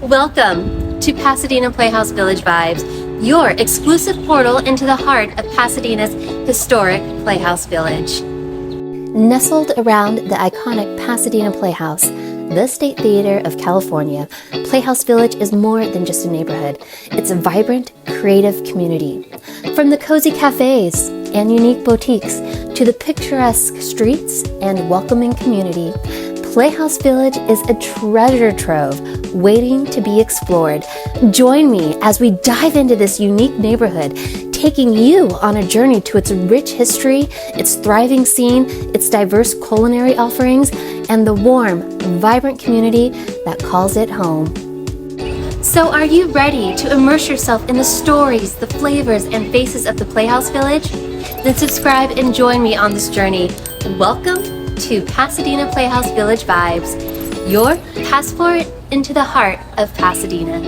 Welcome to Pasadena Playhouse Village Vibes, your exclusive portal into the heart of Pasadena's historic Playhouse Village. Nestled around the iconic Pasadena Playhouse, the State Theater of California, Playhouse Village is more than just a neighborhood. It's a vibrant, creative community. From the cozy cafes and unique boutiques to the picturesque streets and welcoming community, Playhouse Village is a treasure trove waiting to be explored. Join me as we dive into this unique neighborhood, taking you on a journey to its rich history, its thriving scene, its diverse culinary offerings, and the warm, vibrant community that calls it home. So are you ready to immerse yourself in the stories, the flavors, and faces of the Playhouse Village? Then subscribe and join me on this journey. Welcome to Pasadena Playhouse Village Vibes, your passport into the heart of Pasadena.